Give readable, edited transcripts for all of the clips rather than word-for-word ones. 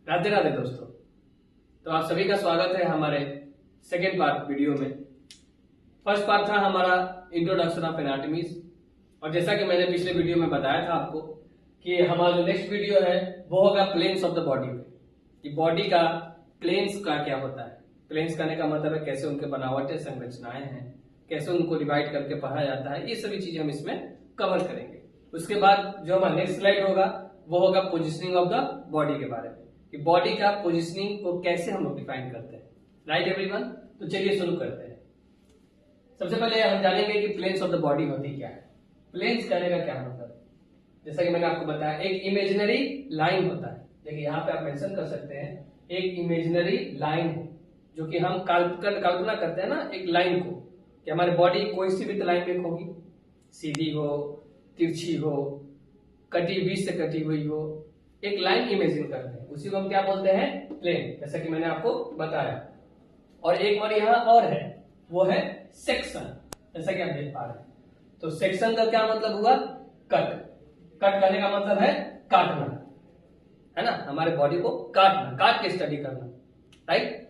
राधे राधे दोस्तों। तो आप सभी का स्वागत है हमारे सेकेंड पार्ट वीडियो में। फर्स्ट पार्ट था हमारा इंट्रोडक्शन ऑफ एनाटॉमीज, और जैसा कि मैंने पिछले वीडियो में बताया था आपको कि हमारा जो नेक्स्ट वीडियो है वो होगा प्लेन्स ऑफ द बॉडी पे, कि बॉडी का प्लेन्स का क्या होता है। प्लेन्स करने का मतलब है कैसे उनके बनावटें संरचनाएं हैं, कैसे उनको डिवाइड करके पढ़ा जाता है, ये सभी चीजें हम इसमें कवर करेंगे। उसके बाद जो हमारा नेक्स्ट स्लाइड होगा वो होगा पोजिशनिंग ऑफ द बॉडी के बारे में, कि बॉडी का पोजिशनिंग को कैसे हम लोग डिफाइन करते हैं। राइट एवरीवन, तो चलिए शुरू करते हैं। सबसे पहले हम जानेंगे कि प्लेन्स ऑफ द बॉडी होती क्या है। प्लेन्स कहने का क्या मतलब है, जैसा कि मैंने आपको बताया एक इमेजिनरी लाइन होता है। देखिए यहाँ पे आप मेंशन कर सकते हैं, एक इमेजिनरी लाइन है जो कि हम कल्पना करते हैं ना एक लाइन को, कि हमारी बॉडी कोई सी भी लाइन में होगी, सीधी हो, तिरछी हो, कटी बीच से कटी हुई हो, एक लाइन इमेजिन करते हैं, उसी को हम क्या बोलते हैं, प्लेन, जैसा कि मैंने आपको बताया। और एक वर्ड यहाँ और है, वो है सेक्शन, जैसा कि आप देख पा रहे हैं। तो सेक्शन का क्या मतलब हुआ, कट। कट करने का मतलब है काटना, है ना, हमारे बॉडी को काटना, काट के स्टडी करना। राइट,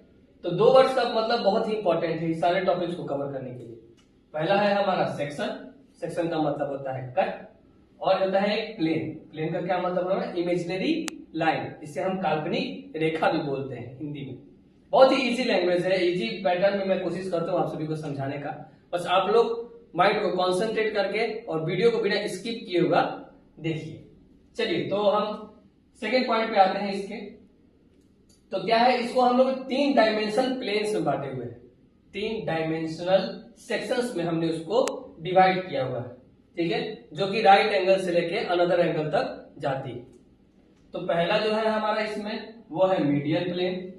तो दो वर्ड्स का मतलब बहुत ही इंपॉर्टेंट है इस सारे टॉपिक्स को कवर करने के लिए। पहला है हमारा सेक्शन, सेक्शन का मतलब होता है कट, और होता है एक प्लेन। प्लेन का क्या मतलब होगा, इमेजिनरी लाइन, इसे हम काल्पनिक रेखा भी बोलते हैं हिंदी में। बहुत ही इजी लैंग्वेज है, इजी पैटर्न में मैं कोशिश करता हूँ आप सभी को समझाने का। बस आप लोग माइंड को कॉन्सेंट्रेट करके और वीडियो को बिना स्किप किए होगा देखिए। चलिए, तो हम सेकेंड पॉइंट पे आते हैं इसके। तो क्या है, इसको हम लोग 3 डायमेंशन प्लेन्स में बांटे हुए हैं, 3 डायमेंशनल सेक्शंस में हमने उसको डिवाइड किया हुआ है, ठीक है, जो कि राइट एंगल से लेके अनदर एंगल तक जाती है। तो पहला जो है हमारा इसमें वो है मीडियन प्लेन,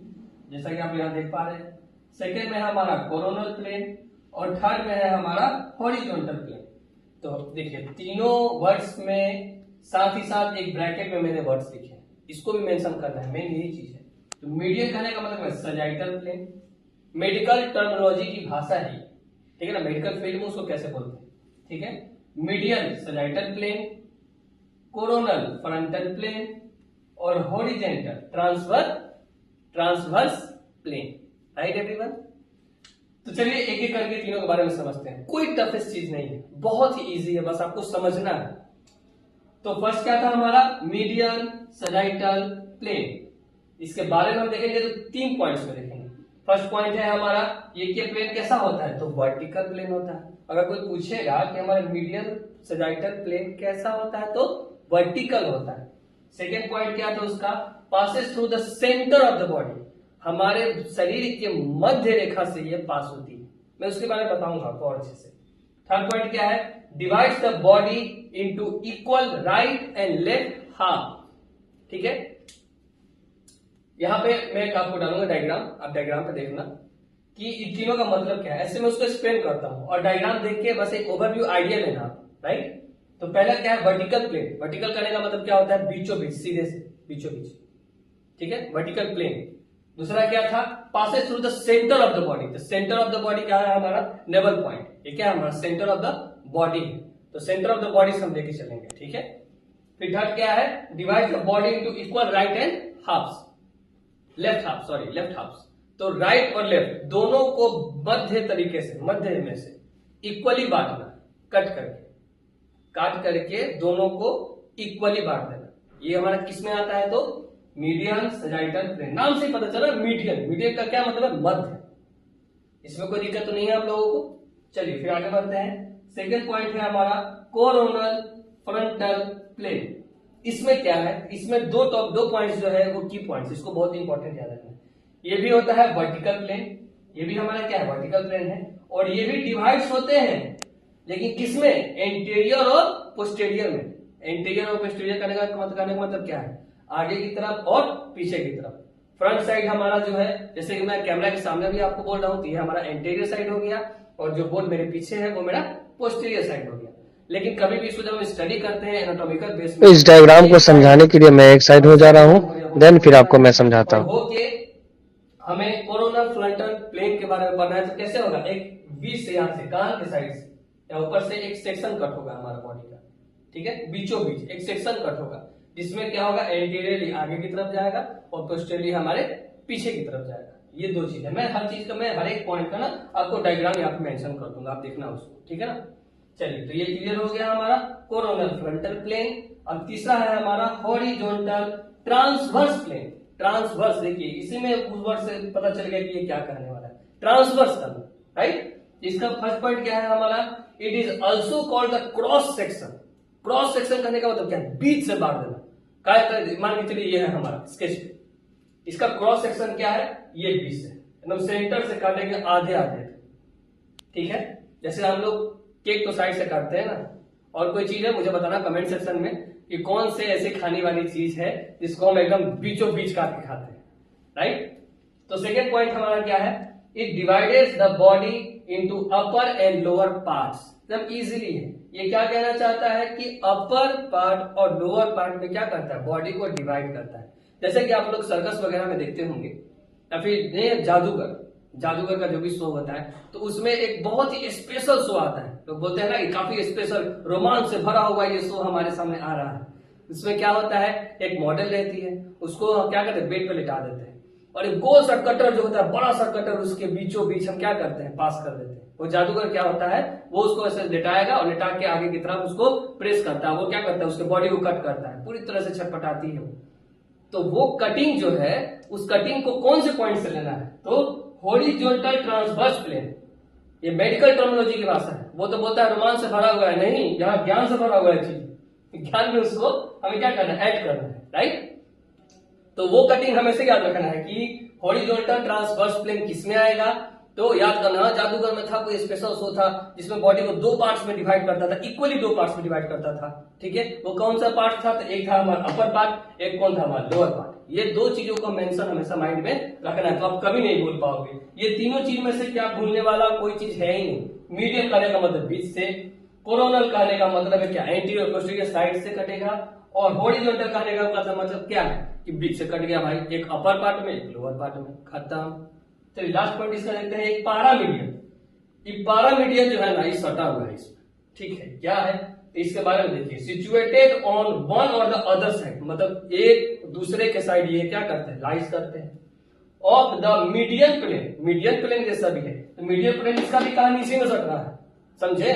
जैसा कि आप यहां देख पा रहे हैं। सेकेंड में है हमारा कोरोनल प्लेन, और थर्ड में है हमारा हॉरिजॉन्टल प्लेन। तो देखिए तीनों वर्ड्स में साथ ही साथ एक ब्रैकेट में मैंने वर्ड्स लिखे हैं, इसको भी मेंशन करना है, मेन यही चीज है। तो मीडियन कहने का मतलब है सजाइटल प्लेन, मेडिकल टर्मिनोलॉजी की भाषा है, ठीक है ना, मेडिकल फील्ड में उसको कैसे बोलते हैं, ठीक है। Median sagittal plane, coronal frontal plane, और horizontal transverse plane. Right everyone, तो चलिए एक एक करके तीनों के बारे में समझते हैं। कोई टफेस्ट चीज नहीं है, बहुत ही इजी है, बस आपको समझना है। तो फर्स्ट क्या था हमारा, मीडियन सजाइटल प्लेन। इसके बारे में हम देखेंगे तो 3 पॉइंट्स में देखेंगे। फर्स्ट पॉइंट है हमारा ये प्लेन कैसा होता है, तो वर्टिकल प्लेन होता है। अगर कोई पूछेगा कि हमारा मीडियन सजाइटल प्लेन कैसा होता है, तो वर्टिकल होता है। सेकेंड पॉइंट क्या था उसका, passes through the centre of the body, हमारे शरीर के मध्य रेखा से ये पास होती है, मैं उसके बारे में बताऊंगा आपको और अच्छे से। थर्ड पॉइंट क्या है, divides the body into equal right and left half, ठीक है। यहां पे मैं आपको डालूंगा डायग्राम, आप डायग्राम पे देखना कि इन तीनों का मतलब क्या है। ऐसे मैं उसको एक्सप्लेन करता हूं, और डायग्राम देख के बस एक ओवरव्यू आइडिया लेना, राइट। तो पहला क्या है, वर्टिकल प्लेन। वर्टिकल करने का मतलब क्या होता है, बीचों बीच, सीधे से बीचों बीच, ठीक है, वर्टिकल प्लेन। दूसरा क्या था, passes through the centre of the body. The centre of the body क्या है हमारा, नेवल पॉइंट, ये क्या है हमारा सेंटर ऑफ द बॉडी है। तो सेंटर ऑफ द बॉडी से हम लेके चलेंगे, ठीक है। फिर थर्ड क्या है, divide the body into equal right and halves, left halves. तो राइट और लेफ्ट दोनों को मध्य तरीके से, मध्य में से इक्वली बांटना, काट करके दोनों को इक्वली बांट देना। ये हमारा किसमें आता है, तो मीडियन सजाइटल प्लेन। नाम से पता चला मीडियन, मीडियन का क्या मतलब है, मध्य। इसमें कोई दिक्कत तो नहीं है आप लोगों को। चलिए फिर आगे बढ़ते हैं। सेकेंड पॉइंट है हमारा कोरोनल फ्रंटल प्लेन। इसमें क्या है, इसमें दो पॉइंट्स जो है वो की पॉइंट्स, इसको बहुत इंपॉर्टेंट याद रखना। ये भी होता है वर्टिकल प्लेन, ये भी हमारा क्या है, वर्टिकल प्लेन है, और ये भी डिवाइड्स होते हैं, लेकिन किसमें, एंटीरियर और पोस्टेरियर में। एंटीरियर और पोस्टेरियर करने का मतलब क्या है, आगे की तरफ और पीछे की तरफ। फ्रंट साइड हमारा जो है, जैसे कि मैं कैमरा के सामने भी आपको बोल रहा हूं, तो ये हमारा एंटीरियर साइड हो गया, और जो बोर्ड मेरे पीछे है वो मेरा पोस्टीरियर साइड हो गया। लेकिन कभी भी इसको जब हम स्टडी करते हैं एनाटॉमिकल बेस में, इस डायग्राम को समझाने के लिए मैं एक साइड हो जा रहा हूँ, देन फिर आपको मैं समझाता हूँ। हमें कोरोनल फ्रंटल प्लेन के बारे में पढ़ना है, तो कैसे होगा, एक बीच से, यहाँ से कान के साइड से या ऊपर से एक सेक्शन कट होगा हमारा बॉडी का, ठीक है, बीचों बीच एक सेक्शन कट होगा, जिसमें क्या होगा, एंटीरियरली आगे की तरफ जाएगा और पोस्टेरियरली हमारे पीछे की तरफ जाएगा। ये दो चीज है। मैं हर चीज का, मैं हर एक पॉइंट का ना आपको डायग्राम यहाँ पे मेंशन कर दूंगा, आप देखना उसको, ठीक है ना। चलिए, तो ये क्लियर हो गया हमारा कोरोनल फ्रंटल प्लेन। अब तीसरा है हमारा हॉरिजॉन्टल ट्रांसवर्स प्लेन। ट्रांसवर्स, देखिए इसी में उस वर्ड से पता चल गया कि ये क्या कहने वाला है, ट्रांसवर्स करना, राइट। इसका फर्स्ट पॉइंट क्या है हमारा, it is also called the cross section. Cross section करने का मतलब क्या है, बीच से बांट देना। मान के चलिए ये है हमारा स्केच, इसका क्रॉस सेक्शन क्या है, ये बीच से एकदम सेंटर से काटेंगे आधे आधे, ठीक है। जैसे हम लोग केक तो साइड से काटते हैं ना, और कोई चीज है मुझे बताना कमेंट सेक्शन में कि कौन से ऐसे खाने वाली चीज है जिसको हम एकदम बीचों बीच काट के खाते हैं, राइट। तो सेकेंड पॉइंट हमारा क्या है, it divided the body into upper and lower parts. एकदम इजीली है। ये क्या कहना चाहता है कि अपर पार्ट और लोअर पार्ट में क्या करता है, बॉडी को डिवाइड करता है। जैसे कि आप लोग सर्कस वगैरह में देखते होंगे, या फिर जादूगर का जो भी शो होता है, तो उसमें एक बहुत ही स्पेशल शो आता है। तो बोलते हैं ना कि काफी स्पेशल रोमांच से भरा हुआ ये शो हमारे सामने आ रहा है। इसमें क्या होता है, एक मॉडल रहती है, उसको क्या करते हैं, बेड पे लिटा देते हैं, और एक गोल सा कटर जो होता है, बड़ा सा कटर, उसके बीचों बीच हम क्या करते हैं, पास कर देते हैं। वो जादूगर क्या होता है, वो उसको ऐसे लिटाएगा और लिटा के आगे की तरफ उसको प्रेस करता है। वो क्या करता है, उसके बॉडी को कट करता है, पूरी तरह से छटपटाती है वो। तो वो कटिंग जो है, उस कटिंग को कौन से पॉइंट से लेना है, तो हॉरिजॉन्टल ट्रांसवर्स प्लेन। ये मेडिकल टर्मिनोलॉजी की भाषा है। वो तो बोलता है रोमांच से भरा हुआ है, नहीं, यहाँ ज्ञान से भरा हुआ है चीज। ज्ञान में उसको हमें क्या करना है, ऐड करना है, राइट। तो वो कटिंग हमें से याद रखना है कि हॉरिजॉन्टल ट्रांसवर्स प्लेन किसमें आएगा। तो याद करना, जादूगर में था कोई स्पेशल शो था जिसमें बॉडी को दो पार्ट्स में डिवाइड करता था, इक्वली दो पार्ट्स में डिवाइड करता था, ठीक है। वो कौन सा पार्ट था, तो एक था हमारा अपर पार्ट, एक कौन था हमारा लोअर पार्ट। ये दो चीजों का मेंशन हमेशा माइंड में रखना है, तो आप कभी नहीं भूल पाओगे। ये तीनों चीज में से क्या भूलने वाला कोई चीज है ही नहीं। मीडियम कहने का मतलब बीच से, कोरोनल कहने का मतलब है क्या, एंटीरियर पोस्टीरियर साइड से कटेगा, और हॉरिजॉन्टल कहने का मतलब क्या है कि बीच से कट गया भाई, एक अपर पार्ट में एक लोअर पार्ट में, खत्म। चलिए लास्ट पॉइंट इसका देखते हैं, एक पारामीडियम। ये पारामीडियम जो है ना, ये सटा हुआ है इसमें, ठीक है। क्या है इसके बारे में देखिए, सिचुएटेड ऑन वन और द अदर साइड, मतलब एक दूसरे के साइड ये क्या करते हैं, लाइज करते हैं, of the median plane. Median plane जैसा भी है, तो मीडियन प्लेन इसका भी कहानी इसी में सट रहा है, समझे,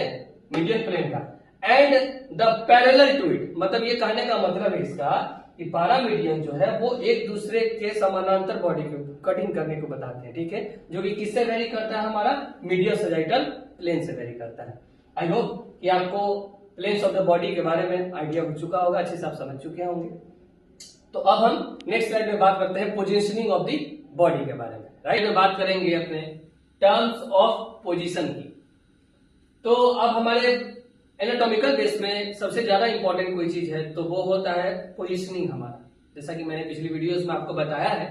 मीडियन प्लेन का। And the parallel to it, मतलब ये कहने का मतलब है इसका कि पारामीडियन जो है वो एक दूसरे के समानांतर बॉडी को कटिंग करने को बताते हैं, ठीक है। जो कि किससे वेरी करता है, हमारा मीडियल सैजिटल प्लेन से वेरी करता है। आई होप कि आपको प्लेन्स ऑफ द बॉडी के बारे में आइडिया हो चुका होगा, अच्छे से आप समझ चुके होंगे। तो अब हम नेक्स्ट स्लाइड में बात करते हैं पोजीशनिंग ऑफ द बॉडी के बारे में, राइट। में बात करेंगे अपने टर्म्स ऑफ पोजीशन की। तो अब हमारे एनाटॉमिकल बेस में सबसे ज्यादा इंपॉर्टेंट कोई चीज है तो वो होता है पोजीशनिंग हमारा। जैसा कि मैंने पिछली वीडियोस में आपको बताया है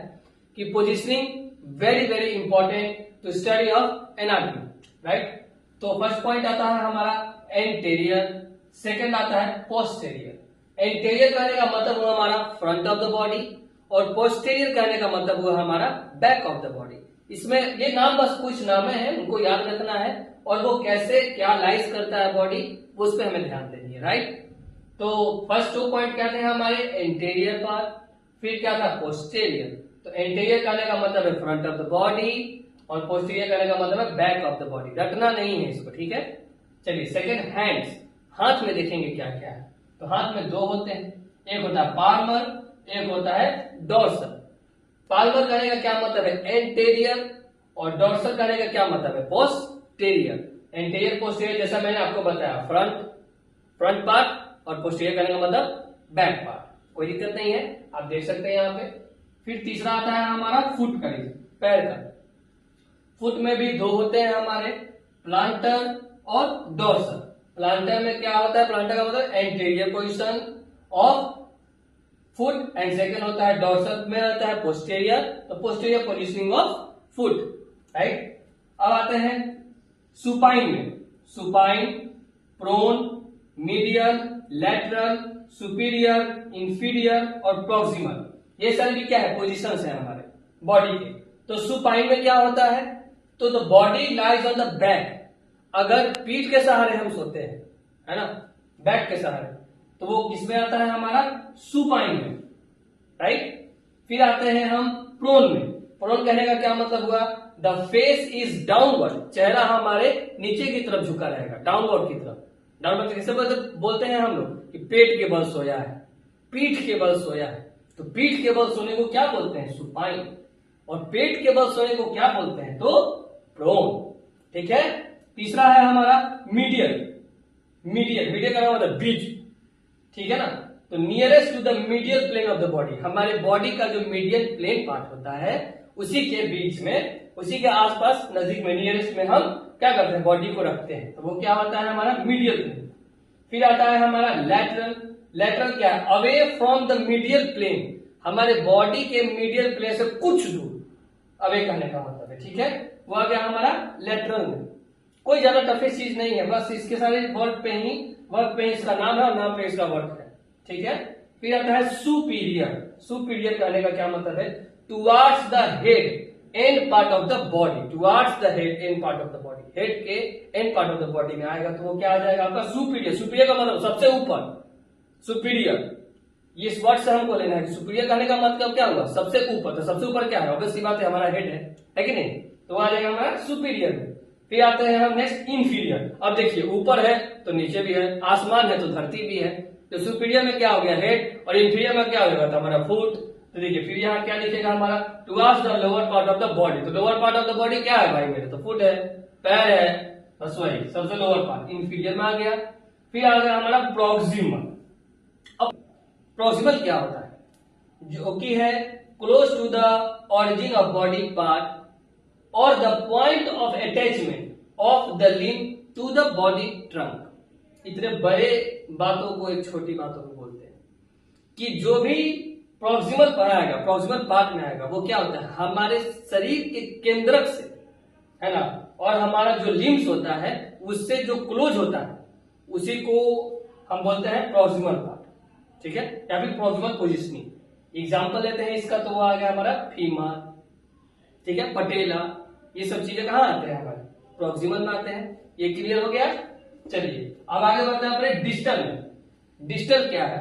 कि positioning very very important to study of anatomy, right. तो फर्स्ट पॉइंट आता है हमारा एंटेरियर, सेकंड आता है पोस्टेरियर। एंटेरियर कहने का मतलब हुआ हमारा फ्रंट ऑफ द बॉडी, और पोस्टेरियर कहने का मतलब हुआ हमारा बैक ऑफ द बॉडी। इसमें ये नाम बस कुछ नाम है, उनको याद रखना है, और वो कैसे क्या लाइज करता है बॉडी, उस पर हमें ध्यान देनी है, राइट। तो फर्स्ट 2 पॉइंट क्या थे हमारे, एंटेरियर पार्ट, फिर क्या था पोस्टेरियर। तो एंटेरियर कहने का मतलब है फ्रंट ऑफ द बॉडी, और पोस्टेरियर कहने का मतलब है बैक ऑफ द बॉडी। रटना नहीं है इसको, ठीक है। चलिए सेकंड, हैंड्स। हाथ में देखेंगे क्या क्या है। तो हाथ में दो होते हैं, एक होता है पाल्मर, एक होता है डॉर्सल। पाल्मर कहने का क्या मतलब है, एंटेरियर, और डॉर्सल कहने का क्या मतलब है, पोस्टेरियर। एंटेरियर पोस्टेरियर जैसा मैंने आपको बताया, फ्रंट पार्ट, और पोस्टेरियर कहने का मतलब बैक पार्ट। कोई दिक्कत नहीं है, आप देख सकते हैं यहाँ पे। फिर तीसरा आता है हमारा फुट का, पैर का। फुट में भी दो होते हैं हमारे, प्लांटर और डॉर्सल। प्लांटर में क्या होता है, प्लांटर का मतलब anterior position of foot, and second होता है डॉर्सल में होता है पोस्टेरियर, तो posterior positioning of foot, right. अब आते हैं सुपाइन में, supine, prone, medial, lateral, superior, inferior और प्रॉक्सिमल। ये सारी क्या है, पोजीशंस है हमारे बॉडी के। तो सुपाइन में क्या होता है, तो the body lies on the back. अगर पीठ के सहारे हम सोते हैं, है ना, बैक के सहारे, तो वो किसमें आता है हमारा, सुपाइन में, राइट। फिर आते हैं हम प्रोन में। प्रोन कहने का क्या मतलब हुआ, द फेस इज डाउनवर्ड, चेहरा हमारे नीचे की तरफ झुका रहेगा, डाउनवर्ड की तरफ। डाउनवर्ड किसे बोलते हैं हम लोग कि पेट के बल सोया है, पीठ के बल सोया है। तो पीठ के बल सोने को क्या बोलते हैं, सुपाइन, और पेट के बल सोने को क्या बोलते हैं, तो प्रोन। ठीक है। तीसरा है हमारा मीडियल। मीडियल का नाम होता है बीच, ठीक है ना। तो nearest to the medial plane of the body, हमारे बॉडी का जो मीडियल प्लेन पार्ट होता है उसी के बीच में, उसी के आसपास नजदीक में, नियरेस्ट में हम क्या करते हैं, बॉडी को रखते हैं, तो वो क्या होता है हमारा मीडियल प्लेन। फिर आता है हमारा लैटरल। लैटरल क्या है, away from the medial plane, हमारे बॉडी के मीडियल प्लेन से कुछ दूर, अवे कहने का मतलब है, ठीक है। वो आ गया हमारा लैटरल में। कोई ज्यादा टफेस्ट चीज नहीं है, बस इसके सारे वर्ड पे ही इसका नाम है और नाम पे इसका वर्ड है, ठीक है। फिर आता है सुपीरियर। सुपीरियर कहने का क्या मतलब है, towards the head end part of the body, towards the head end part of the body, head के end part of the body में आएगा तो वो क्या आ जाएगा आपका सुपीरियर। सुपीरियर का मतलब सबसे ऊपर, सुपीरियर। ये इस वर्ड से हमको लेना है, सुपीरियर कहने का मतलब क्या हुआ, सबसे ऊपर। तो सबसे ऊपर क्या है, ऑब्वियस सी बात है हमारा हेड है कि नहीं, तो आ जाएगा हमारा सुपीरियर में। फिर आते हैं हम नेक्स्ट इंफीरियर। अब देखिए ऊपर है तो नीचे भी है, आसमान है तो धरती भी है। तो सुपीरियर में क्या हो गया, हेड, और इंफीरियर में क्या हो गया हमारा फुट। तो देखिए फिर यहाँ क्या लिखेगा हमारा, towards the lower part of the body. तो lower part of the body क्या है भाई मेरे, तो फुट है, पैर है, बस वही सबसे लोअर पार्ट इंफीरियर में आ गया। फिर आ गया हमारा प्रोक्सिमल। अब प्रोक्सिमल क्या होता है, जो कि है close to the origin of body part और the point of attachment of the limb to the body trunk. इतने बड़े बातों को एक छोटी बातों को बोलते हैं कि जो भी प्रोक्सिमल पर आएगा, प्रोक्सिमल पार्ट में आएगा, वो क्या होता है, हमारे शरीर के केंद्रक से, है ना, और हमारा जो लिम्स होता है उससे जो क्लोज होता है उसी को हम बोलते हैं प्रोक्सिमल पार्ट, ठीक है, या फिर प्रोक्सिमल पोजिशनिंग। एग्जाम्पल लेते हैं इसका, तो वो आ गया हमारा फीमर, ठीक है, पटेला, ये सब चीजें कहाँ आते हैं, हमारे प्रोक्सिमल में आते हैं। ये क्लियर हो गया। चलिए अब आगे बढ़ते हैं अपने डिस्टल में। डिस्टल क्या है,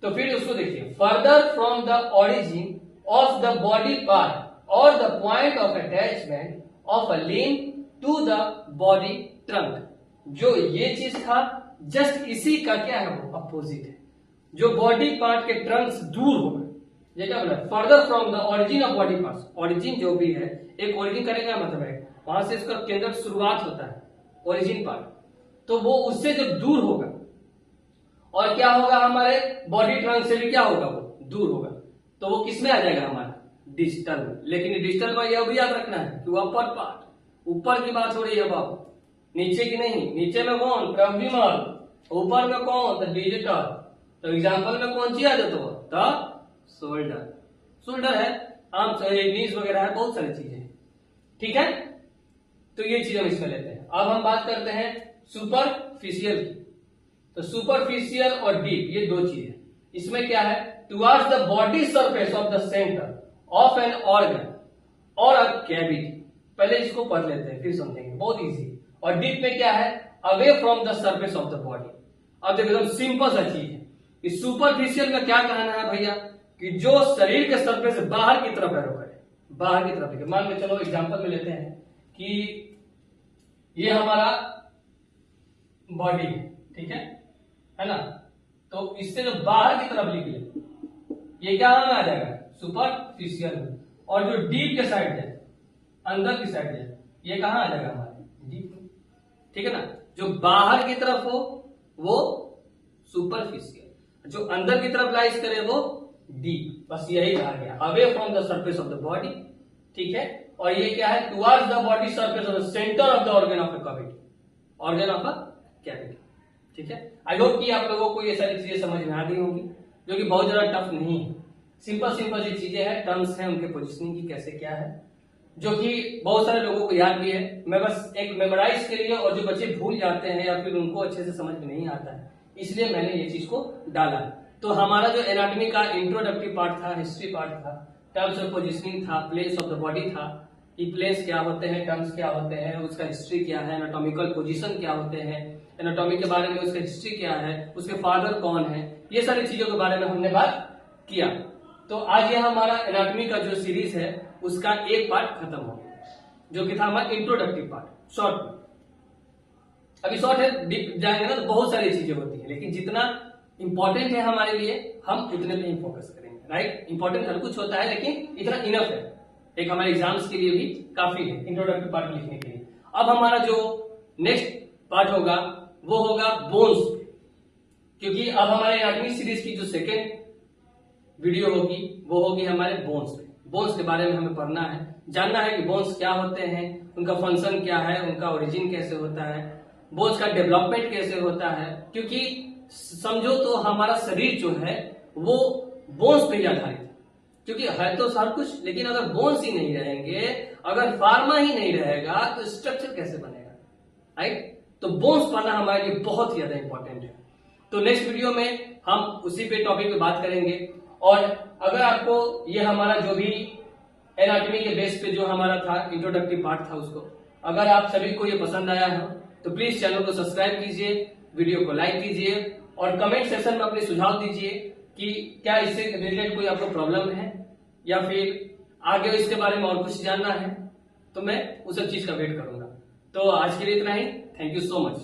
तो फिर उसको देखिए, further from the origin of the body part और the point of attachment of a limb to the body trunk. जो ये चीज था जस्ट इसी का क्या है, वो अपोजिट है, जो बॉडी पार्ट के ट्रंक से दूर होगा। ये क्या बोला, further from the origin of body parts. Origin जो भी है, एक ओरिजिन करने का मतलब है वहां से इसका केंद्र शुरुआत होता है, ओरिजिन पार्ट, तो वो उससे जो दूर होगा, और क्या होगा हमारे बॉडी ट्रंक से भी क्या होगा, वो दूर होगा, तो वो किस में आ जाएगा हमारा, डिस्टल में। लेकिन डिस्टल में यह भी याद रखना है कि वो अपर पार्ट, ऊपर की बात हो रही है बाबू, नीचे की नहीं। नीचे में कौन, प्रॉक्सिमल, ऊपर में कौन, द डिजिटल। तो एग्जाम्पल में कौन सी आ जाता है, द शोल्डर। शोल्डर है, आर्म, नीज वगैरह है, बहुत सारी चीजें, ठीक है। तो ये चीज हम इसमें लेते हैं। अब हम बात करते हैं सुपरफिशियल की। तो सुपरफिशियल और डीप ये दो चीजें, इसमें क्या है, towards the body surface of the centre of an organ और अ कैविटी। पहले इसको पढ़ लेते हैं फिर समझेंगे, बहुत इजी। और डीप में क्या है, away from the surface of the body. अब देखो एकदम सिंपल सा चीज है। इस सुपरफिशियल में क्या कहना है भैया, कि जो शरीर के सरफेस से बाहर की तरफ एरो करे, बाहर की तरफ। मान लो चलो एग्जांपल में लेते हैं कि ये हमारा बॉडी है, ठीक है ना, तो इससे जो बाहर की तरफ निकले ये क्या में आ जाएगा, सुपरफिशियल में। और जो डीप के साइड है, अंदर की साइड है, ये कहां आ जाएगा हमारे डीप में, ठीक है ना। जो बाहर की तरफ हो वो सुपरफिशियल, जो अंदर की तरफ लाइज करे वो डीप। बस यही कहा गया, away from the surface of the body, ठीक है। और ये क्या है, towards the body surface of the centre of the organ of a cavity, organ of a cavity, ठीक है। आई होप कि आप लोगों को ये सारी चीजें समझ में आ गई होंगी, जो कि बहुत ज्यादा टफ नहीं है, सिंपल सिंपल सी चीजें हैं, टर्म्स हैं, उनके पोजिशनिंग की कैसे क्या है, जो कि बहुत सारे लोगों को याद भी है। मैं बस एक मेमोराइज के लिए, और जो बच्चे भूल जाते हैं या फिर उनको अच्छे से समझ में नहीं आता है, इसलिए मैंने ये चीज को डाला। तो हमारा जो एनाटॉमी का इंट्रोडक्टिव पार्ट था, हिस्ट्री पार्ट था, टर्म्स ऑफ पोजिशनिंग था, प्लेस ऑफ द बॉडी था, कि प्लेस क्या होते हैं, टर्म्स क्या होते हैं, उसका हिस्ट्री क्या है, एनाटॉमिकल पोजीशन क्या होते हैं, एनाटॉमी के बारे में, उसका हिस्ट्री क्या है, उसके फादर कौन है, ये सारी चीजों के बारे में हमने बात किया। तो आज यह हमारा एनाटॉमी का जो सीरीज है उसका एक पार्ट खत्म हो गया, जो कि था हमारा इंट्रोडक्टिव पार्ट, शॉर्ट में। अभी शॉर्ट है, डीप जाएंगे ना तो बहुत सारी चीजें होती है, लेकिन जितना इंपॉर्टेंट है हमारे लिए हम उतने पे ही फोकस करेंगे, राइट। इंपॉर्टेंट हर कुछ होता है, लेकिन इतना इनफ है, एक हमारे एग्जाम्स के लिए भी काफी है इंट्रोडक्टिव पार्ट लिखने के लिए। अब हमारा जो नेक्स्ट पार्ट होगा वो होगा बोन्स, क्योंकि अब हमारे एनाटॉमी सीरीज की जो सेकेंड वीडियो होगी वो होगी हमारे बोन्स पे। बोन्स के बारे में हमें पढ़ना है, जानना है कि बोन्स क्या होते हैं, उनका फंक्शन क्या है, उनका ओरिजिन कैसे होता है, बोन्स का डेवलपमेंट कैसे होता है। क्योंकि समझो तो हमारा शरीर जो है वो बोन्स पे ही आधारित है, क्योंकि है तो सब कुछ, लेकिन अगर बोन्स ही नहीं रहेंगे, अगर फार्मा ही नहीं रहेगा तो स्ट्रक्चर कैसे बनेगा, राइट। तो बोन्स पढ़ना हमारे लिए बहुत ही ज्यादा इंपॉर्टेंट है। तो नेक्स्ट वीडियो में हम उसी पे टॉपिक पे बात करेंगे। और अगर आपको ये हमारा जो भी एनाटॉमी के बेस पे जो हमारा था इंट्रोडक्टिव पार्ट था, उसको अगर आप सभी को ये पसंद आया हो तो प्लीज चैनल को सब्सक्राइब कीजिए, वीडियो को लाइक कीजिए और कमेंट सेक्शन में अपने सुझाव दीजिए कि क्या इससे रिलेटेड कोई आपको प्रॉब्लम है या फिर आगे इसके बारे में और कुछ जानना है, तो मैं उस सब चीज का वेट करूंगा। तो आज के लिए इतना ही। Thank you so much.